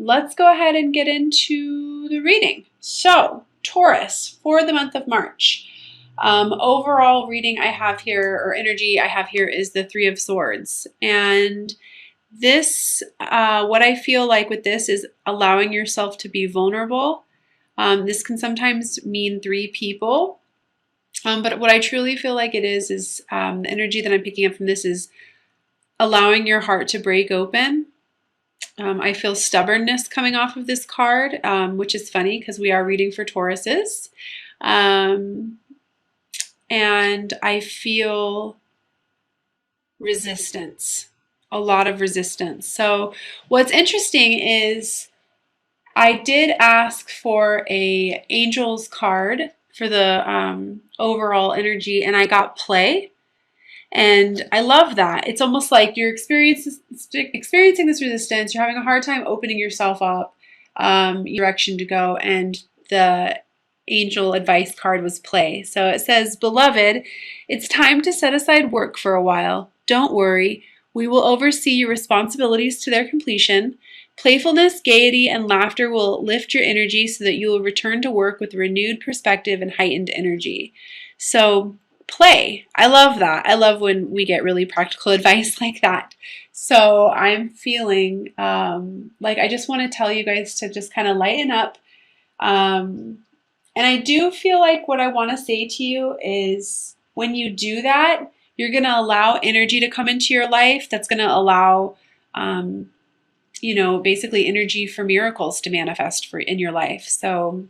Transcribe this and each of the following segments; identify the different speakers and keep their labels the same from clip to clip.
Speaker 1: let's go ahead and get into the reading. So, Taurus, for the month of March. Overall reading I have here, or energy I have here, is the Three of Swords. And this, what I feel like with this is allowing yourself to be vulnerable. This can sometimes mean three people. But what I truly feel like it is the energy that I'm picking up from this is allowing your heart to break open. I feel stubbornness coming off of this card, which is funny because we are reading for Tauruses. And I feel resistance, a lot of resistance. So what's interesting is I did ask for a Angels card for the overall energy, and I got play. And I love that. It's almost like you're experiencing this resistance. You're having a hard time opening yourself up, direction to go. And the angel advice card was play. So it says, "Beloved, it's time to set aside work for a while. Don't worry. We will oversee your responsibilities to their completion. Playfulness, gaiety, and laughter will lift your energy so that you will return to work with renewed perspective and heightened energy." So play. I love that. I love when we get really practical advice like that. So I'm feeling like I just want to tell you guys to just kind of lighten up. And I do feel like what I want to say to you is when you do that, you're going to allow energy to come into your life that's going to allow, basically energy for miracles to manifest in your life. So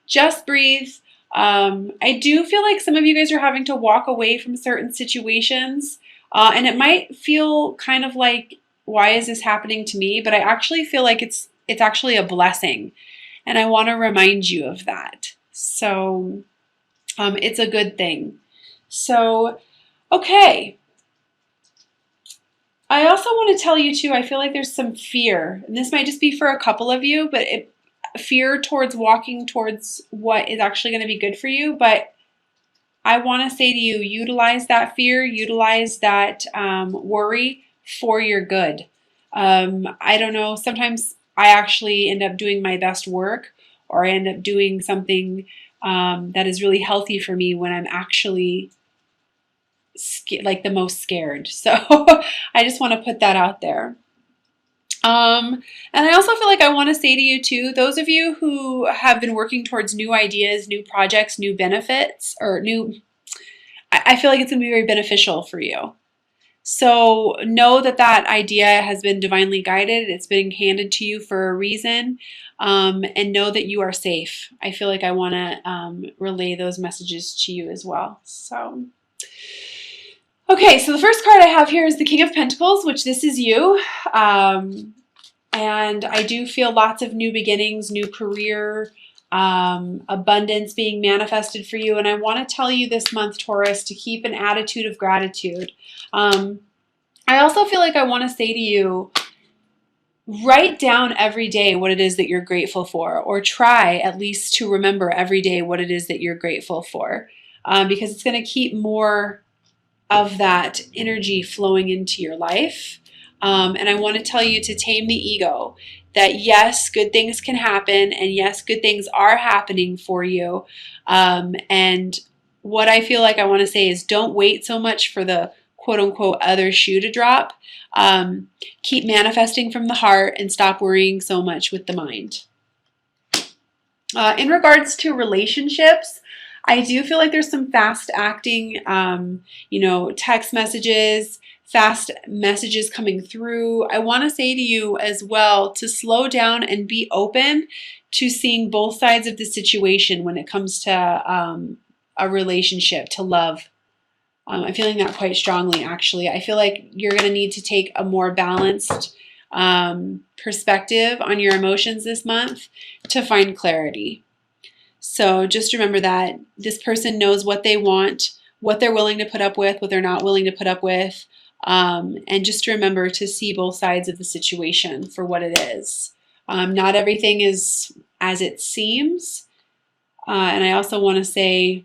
Speaker 1: just breathe. I do feel like some of you guys are having to walk away from certain situations, and it might feel kind of like, why is this happening to me? But I actually feel like it's actually a blessing, and I want to remind you of that. So it's a good thing. So, okay. I also want to tell you too, I feel like there's some fear, and this might just be for a couple of you, but fear towards walking towards what is actually going to be good for you. But I want to say to you, utilize that fear, utilize that worry for your good. I don't know, sometimes I actually end up doing my best work, or I end up doing something that is really healthy for me when I'm actually like the most scared. So I just want to put that out there. And I also feel like I want to say to you too, those of you who have been working towards new ideas, new projects, new benefits, I feel like it's going to be very beneficial for you. So know that that idea has been divinely guided. It's been handed to you for a reason. And know that you are safe. I feel like I want to relay those messages to you as well. So, okay, so the first card I have here is the King of Pentacles, which this is you. And I do feel lots of new beginnings, new career, abundance being manifested for you. And I want to tell you this month, Taurus, to keep an attitude of gratitude. I also feel like I want to say to you, write down every day what it is that you're grateful for, or try at least to remember every day what it is that you're grateful for, because it's going to keep more of that energy flowing into your life. And I want to tell you to tame the ego, that yes, good things can happen, and yes, good things are happening for you. And what I feel like I want to say is, don't wait so much for the quote unquote other shoe to drop. Keep manifesting from the heart and stop worrying so much with the mind. In regards to relationships, I do feel like there's some fast acting, text messages, fast messages coming through. I want to say to you as well to slow down and be open to seeing both sides of the situation when it comes to a relationship, to love. I'm feeling that quite strongly, actually. I feel like you're going to need to take a more balanced perspective on your emotions this month to find clarity. So just remember that this person knows what they want, what they're willing to put up with, what they're not willing to put up with. And just remember to see both sides of the situation for what it is. Not everything is as it seems. And I also want to say,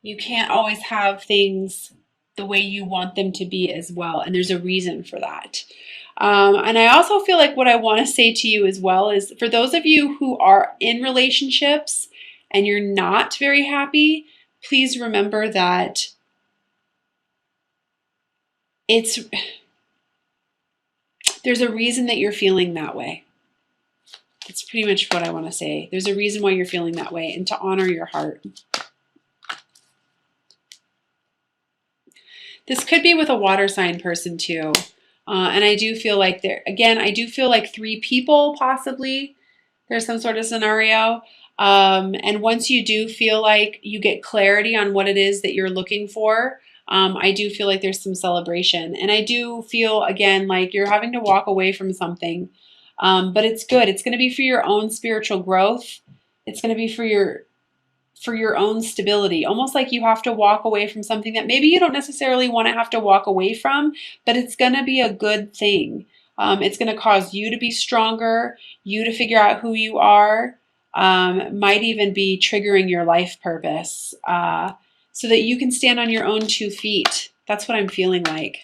Speaker 1: you can't always have things the way you want them to be as well. And there's a reason for that. And I also feel like what I want to say to you as well is for those of you who are in relationships and you're not very happy, please remember that there's a reason that you're feeling that way. That's pretty much what I want to say. There's a reason why you're feeling that way, and to honor your heart. This could be with a water sign person too. And I do feel like I do feel like 3 people possibly. There's some sort of scenario. And once you do feel like you get clarity on what it is that you're looking for, I do feel like there's some celebration. And I do feel, again, like you're having to walk away from something. But it's good. It's going to be for your own spiritual growth. It's going to be for your own stability, almost like you have to walk away from something that maybe you don't necessarily want to have to walk away from, but it's going to be a good thing. It's going to cause you to be stronger, you to figure out who you are, might even be triggering your life purpose so that you can stand on your own 2 feet. That's what I'm feeling like.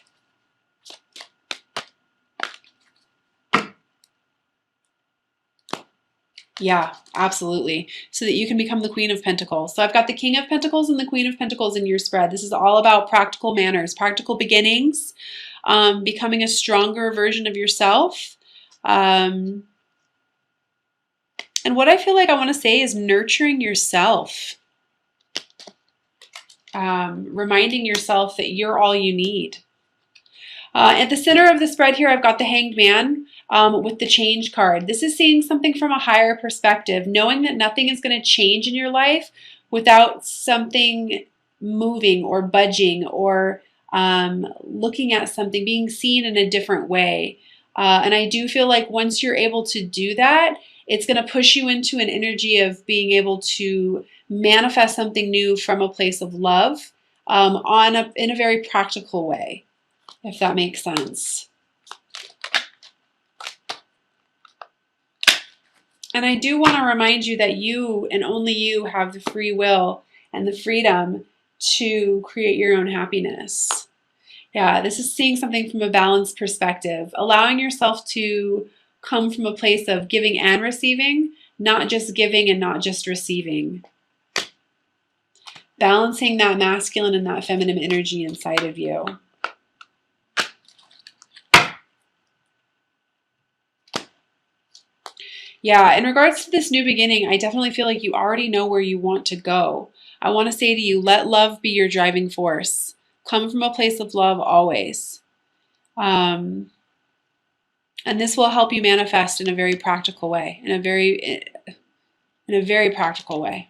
Speaker 1: Yeah, absolutely. So that you can become the Queen of Pentacles. So I've got the King of Pentacles and the Queen of Pentacles in your spread. This is all about practical manners, practical beginnings, becoming a stronger version of yourself. And what I feel like I want to say is nurturing yourself. Reminding yourself that you're all you need. At the center of the spread here, I've got the Hanged Man with the Change card. This is seeing something from a higher perspective, knowing that nothing is going to change in your life without something moving or budging or looking at something, being seen in a different way. And I do feel like once you're able to do that, it's going to push you into an energy of being able to manifest something new from a place of love in a very practical way, if that makes sense. And I do want to remind you that you and only you have the free will and the freedom to create your own happiness. Yeah, this is seeing something from a balanced perspective, allowing yourself to come from a place of giving and receiving, not just giving and not just receiving. Balancing that masculine and that feminine energy inside of you. Yeah, in regards to this new beginning, I definitely feel like you already know where you want to go. I want to say to you, let love be your driving force. Come from a place of love always. And this will help you manifest in a very practical way, in a very practical way.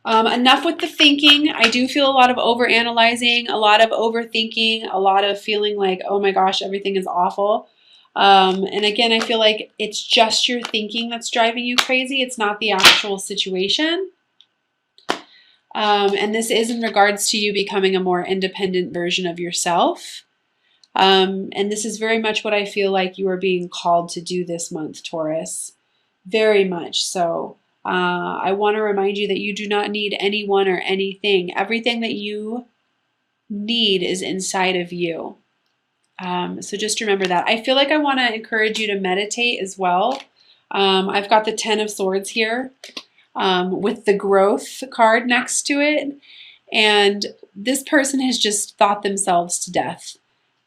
Speaker 1: Enough with the thinking. I do feel a lot of overanalyzing, a lot of overthinking, a lot of feeling like, oh my gosh, everything is awful. And again, I feel like it's just your thinking that's driving you crazy. It's not the actual situation. And this is in regards to you becoming a more independent version of yourself. And this is very much what I feel like you are being called to do this month, Taurus. Very much so. I want to remind you that you do not need anyone or anything. Everything that you need is inside of you. So just remember that. I feel like I want to encourage you to meditate as well. I've got the 10 of Swords here with the Growth card next to it. And this person has just thought themselves to death.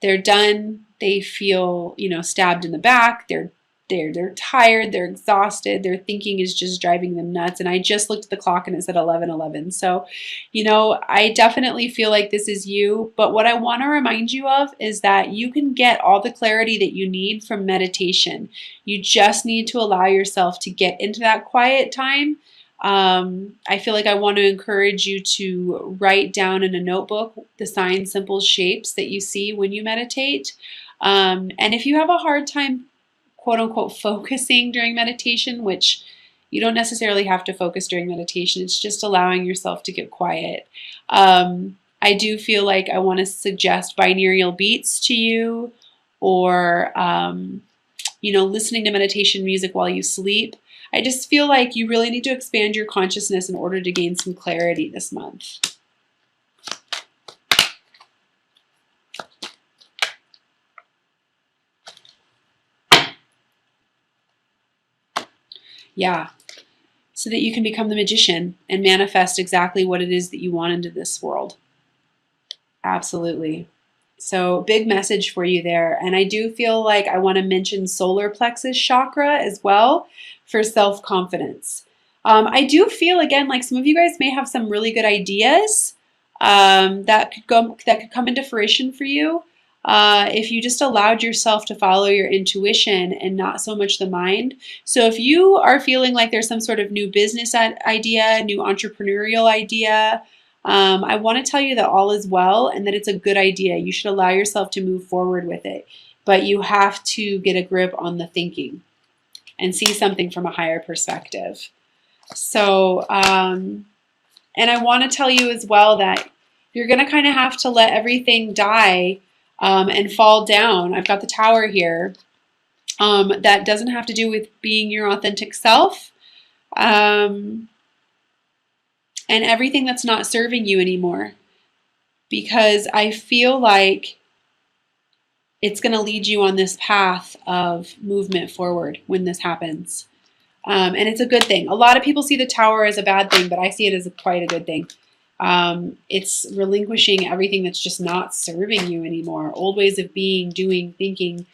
Speaker 1: They're done. They feel, stabbed in the back. They're tired. They're exhausted. Their thinking is just driving them nuts. And I just looked at the clock and it said 11:11. So, I definitely feel like this is you. But what I want to remind you of is that you can get all the clarity that you need from meditation. You just need to allow yourself to get into that quiet time. I feel like I want to encourage you to write down in a notebook the signs, symbols, shapes that you see when you meditate. And if you have a hard time, quote unquote, focusing during meditation, which you don't necessarily have to focus during meditation, it's just allowing yourself to get quiet. I do feel like I want to suggest binaural beats to you, or, listening to meditation music while you sleep. I just feel like you really need to expand your consciousness in order to gain some clarity this month. Yeah. So that you can become the magician and manifest exactly what it is that you want into this world. Absolutely. So big message for you there. And I do feel like I want to mention solar plexus chakra as well for self-confidence. I do feel, again, like some of you guys may have some really good ideas that could come into fruition for you if you just allowed yourself to follow your intuition and not so much the mind. So if you are feeling like there's some sort of new business idea, new entrepreneurial idea, I want to tell you that all is well and that it's a good idea. You should allow yourself to move forward with it, but you have to get a grip on the thinking and see something from a higher perspective. So, and I want to tell you as well that you're going to kind of have to let everything die and fall down. I've got the tower here. That doesn't have to do with being your authentic self. And everything that's not serving you anymore. Because I feel like it's going to lead you on this path of movement forward when this happens. And it's a good thing. A lot of people see the tower as a bad thing, but I see it as quite a good thing. It's relinquishing everything that's just not serving you anymore. Old ways of being, doing, thinking,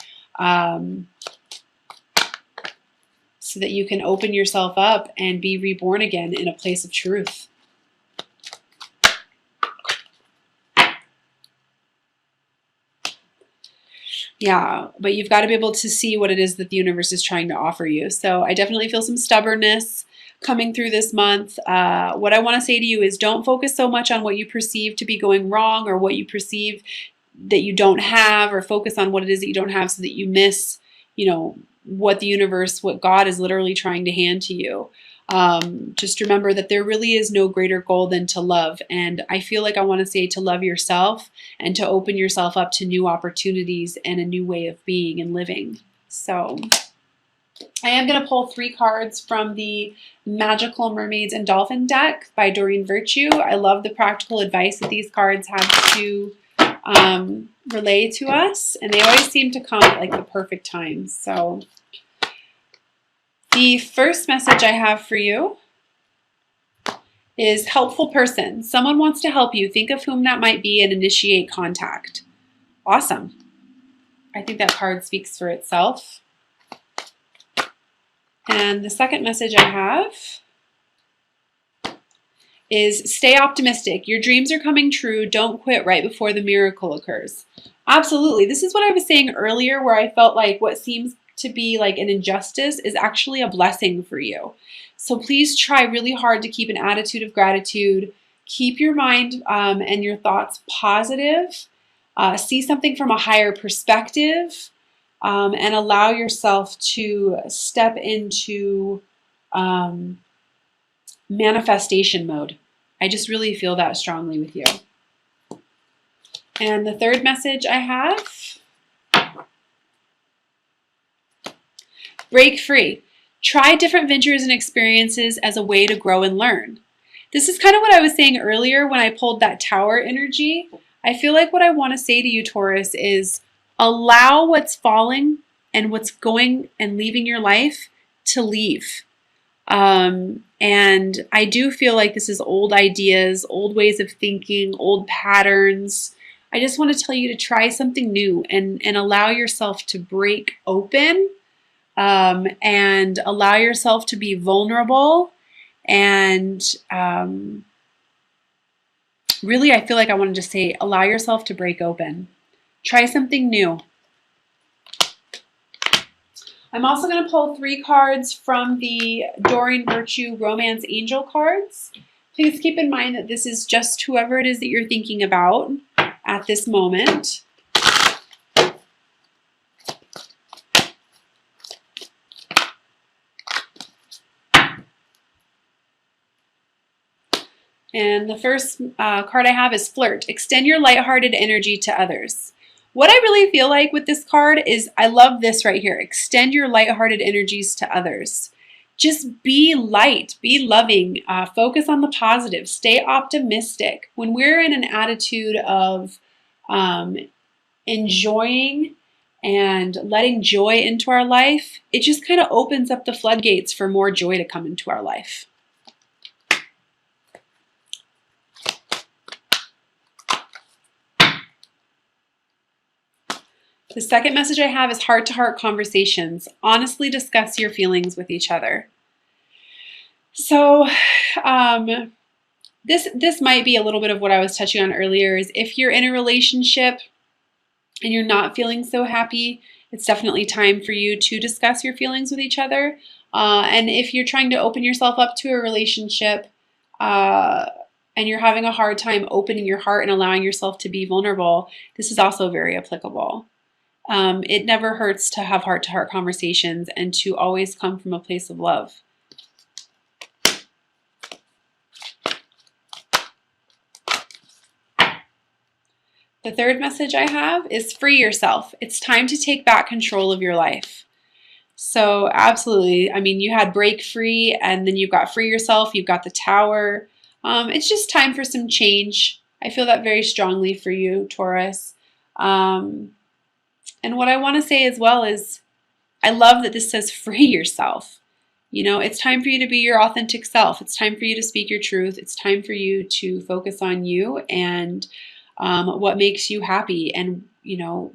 Speaker 1: so that you can open yourself up and be reborn again in a place of truth. Yeah, but you've got to be able to see what it is that the universe is trying to offer you. So I definitely feel some stubbornness coming through this month. What I want to say to you is don't focus so much on what you perceive to be going wrong or what you perceive that you don't have, or focus on what it is that you don't have so that you miss, what the universe, what God is literally trying to hand to you. Just remember that there really is no greater goal than to love. And I feel like I want to say to love yourself and to open yourself up to new opportunities and a new way of being and living. So I am going to pull 3 cards from the Magical Mermaids and Dolphin deck by Doreen Virtue. I love the practical advice that these cards have to relay to us. And they always seem to come at like the perfect time. So the first message I have for you is helpful person. Someone wants to help you. Think of whom that might be and initiate contact. Awesome. I think that card speaks for itself. And the second message I have is stay optimistic. Your dreams are coming true. Don't quit right before the miracle occurs. Absolutely. This is what I was saying earlier, where I felt like what seems to be like an injustice is actually a blessing for you. So please try really hard to keep an attitude of gratitude. Keep your mind and your thoughts positive. See something from a higher perspective, and allow yourself to step into manifestation mode. I just really feel that strongly with you. And the third message I have, break free. Try different ventures and experiences as a way to grow and learn. This is kind of what I was saying earlier when I pulled that tower energy. I feel like what I want to say to you, Taurus, is allow what's falling and what's going and leaving your life to leave. And I do feel like this is old ideas, old ways of thinking, old patterns. I just want to tell you to try something new and allow yourself to break open. And allow yourself to be vulnerable. And really, I feel like I want to just say, allow yourself to break open. Try something new. I'm also going to pull 3 cards from the Doreen Virtue Romance Angel cards. Please keep in mind that this is just whoever it is that you're thinking about at this moment. And the first card I have is Flirt. Extend your lighthearted energy to others. What I really feel like with this card is, I love this right here. Extend your lighthearted energies to others. Just be light, be loving, focus on the positive, stay optimistic. When we're in an attitude of enjoying and letting joy into our life, it just kind of opens up the floodgates for more joy to come into our life. The second message I have is heart-to-heart conversations. Honestly discuss your feelings with each other. So this might be a little bit of what I was touching on earlier, is if you're in a relationship and you're not feeling so happy, it's definitely time for you to discuss your feelings with each other. And if you're trying to open yourself up to a relationship and you're having a hard time opening your heart and allowing yourself to be vulnerable, this is also very applicable. It never hurts to have heart-to-heart conversations and to always come from a place of love. The third message I have is free yourself. It's time to take back control of your life. So absolutely, I mean, you had break free and then you've got free yourself, you've got the Tower. It's just time for some change. I feel that very strongly for you, Taurus. And what I want to say as well is, I love that this says free yourself. You know, it's time for you to be your authentic self. It's time for you to speak your truth. It's time for you to focus on you and what makes you happy, and, you know,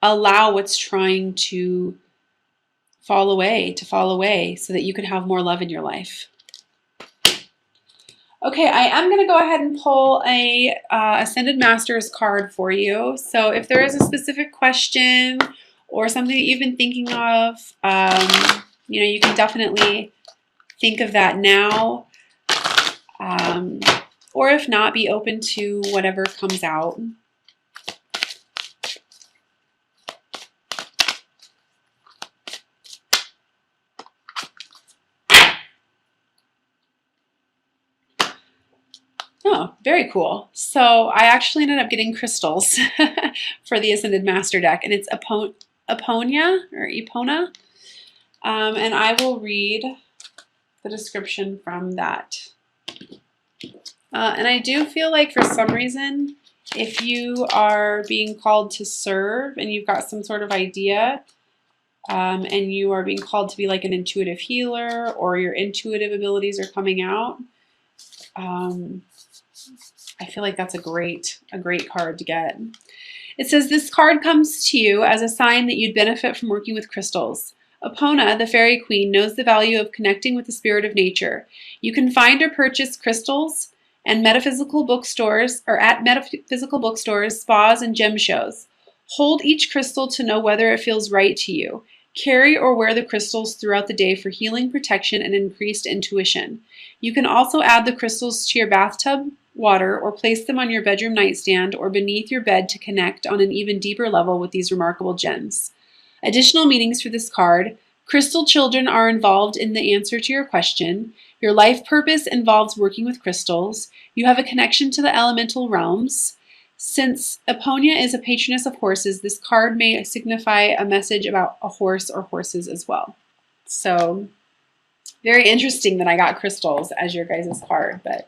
Speaker 1: allow what's trying to fall away so that you can have more love in your life. Okay, I am going to go ahead and pull a Ascended Masters card for you. So if there is a specific question or something that you've been thinking of, you know, you can definitely think of that now. Or if not, be open to whatever comes out. Oh, very cool. So I actually ended up getting crystals for the Ascended Master deck, and it's Epona or Epona. And I will read the description from that. And I do feel like for some reason, if you are being called to serve and you've got some sort of idea, and you are being called to be like an intuitive healer, or your intuitive abilities are coming out, I feel like that's a great card to get. It says this card comes to you as a sign that you'd benefit from working with crystals. Epona, the fairy queen, knows the value of connecting with the spirit of nature. You can find or purchase crystals and metaphysical bookstores, or at metaphysical bookstores, spas, and gem shows. Hold each crystal to know whether it feels right to you. Carry or wear the crystals throughout the day for healing, protection, and increased intuition. You can also add the crystals to your bathtub water or place them on your bedroom nightstand or beneath your bed to connect on an even deeper level with these remarkable gems. Additional meanings for this card: crystal children are involved in the answer to your question. Your life purpose involves working with crystals. You have a connection to the elemental realms. Since Epona is a patroness of horses, this card may signify a message about a horse or horses as well. So very interesting that I got crystals as your guys' card, but